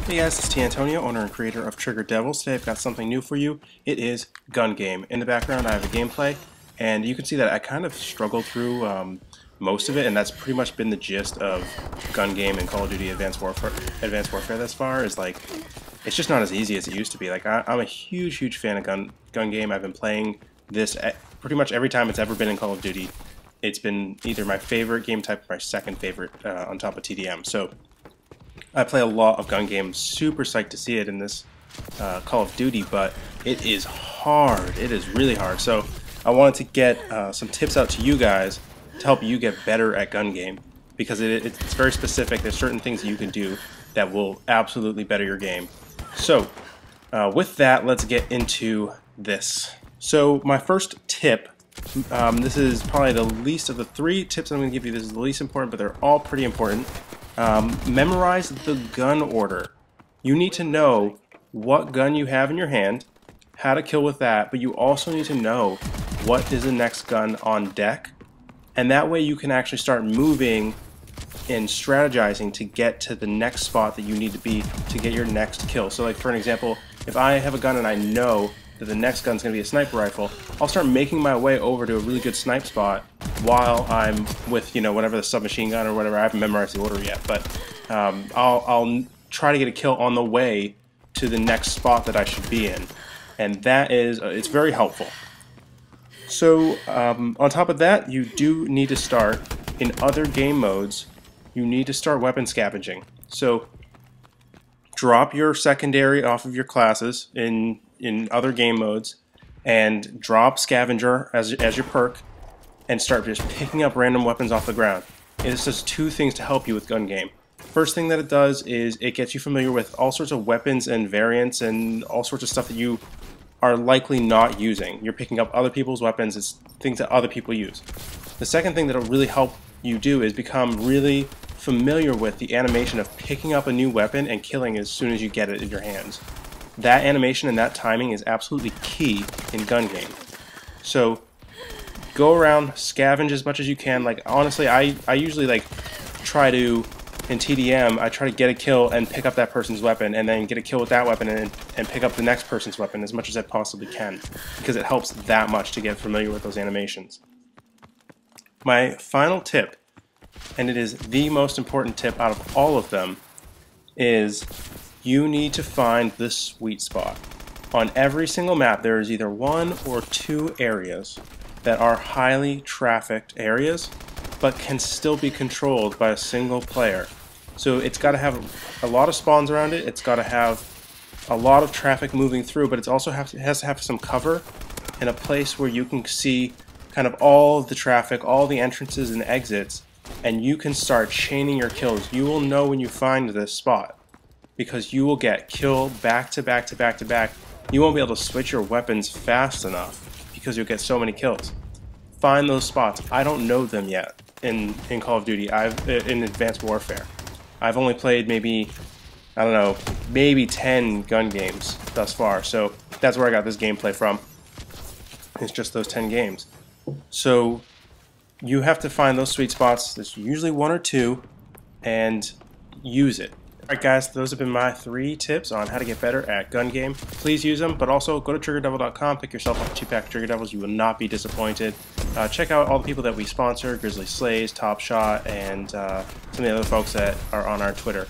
Hey guys, it's T. Antonio, owner and creator of Trigger Devils. Today I've got something new for you. It is Gun Game. In the background I have a gameplay, and you can see that I kind of struggled through most of it, and that's pretty much been the gist of Gun Game and Call of Duty Advanced Warfare thus far, is like, it's just not as easy as it used to be. Like, I'm a huge fan of Gun Game. I've been playing this pretty much every time it's ever been in Call of Duty. It's been either my favorite game type or my second favorite on top of TDM. So I play a lot of Gun Game. Super psyched to see it in this Call of Duty, but it is hard. It is really hard. So I wanted to get some tips out to you guys to help you get better at Gun Game, because it's very specific. There's certain things that you can do that will absolutely better your game. So with that, let's get into this. So my first tip, this is probably the least of the three tips I'm going to give you. This is the least important, but they're all pretty important. Memorize the gun order. You need to know what gun you have in your hand, how to kill with that, but you also need to know what is the next gun on deck, and that way you can actually start moving and strategizing to get to the next spot that you need to be to get your next kill. So like, for an example, if I have a gun and I know that the next gun's going to be a sniper rifle, I'll start making my way over to a really good snipe spot while I'm with, whatever the submachine gun or whatever. I haven't memorized the order yet, but I'll try to get a kill on the way to the next spot that I should be in, and that is it's very helpful. So on top of that, you do need to start in other game modes. You need to start weapon scavenging. So drop your secondary off of your classes in other game modes, and drop Scavenger as your perk, and start just picking up random weapons off the ground. It does two things to help you with Gun Game. First thing that it does is it gets you familiar with all sorts of weapons and variants and all sorts of stuff that you are likely not using. You're picking up other people's weapons, it's things that other people use. The second thing that will really help you do is become really familiar with the animation of picking up a new weapon and killing as soon as you get it in your hands. That animation and that timing is absolutely key in Gun Game. So go around, scavenge as much as you can. Like, honestly, I usually try to, in TDM, I try to get a kill and pick up that person's weapon, and then get a kill with that weapon and pick up the next person's weapon as much as I possibly can, because it helps that much to get familiar with those animations. My final tip, and it is the most important tip out of all of them, is you need to find the sweet spot. On every single map, there is either one or two areas that are highly trafficked areas, but can still be controlled by a single player. So it's got to have a lot of spawns around it, it's got to have a lot of traffic moving through, but it also has to have some cover and a place where you can see kind of all of the traffic, all the entrances and exits, and you can start chaining your kills. You will know when you find this spot, because you will get kill back to back to back to back. You won't be able to switch your weapons fast enough because you'll get so many kills. Find those spots. I don't know them yet in Call of Duty. In Advanced Warfare, I've only played maybe 10 gun games thus far. So that's where I got this gameplay from. It's just those 10 games. So you have to find those sweet spots. There's usually one or two, and use it. Alright guys, those have been my 3 tips on how to get better at Gun Game. Please use them, but also go to triggerdevil.com, pick yourself up a 2-pack of Trigger Devils. You will not be disappointed. Check out all the people that we sponsor, Grizzly Slays, Top Shot, and some of the other folks that are on our Twitter.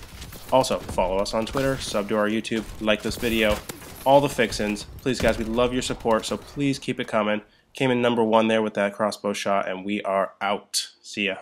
Also, follow us on Twitter, sub to our YouTube, like this video, all the fixins. Please guys, we love your support, so please keep it coming. Came in #1 there with that crossbow shot, and we are out. See ya.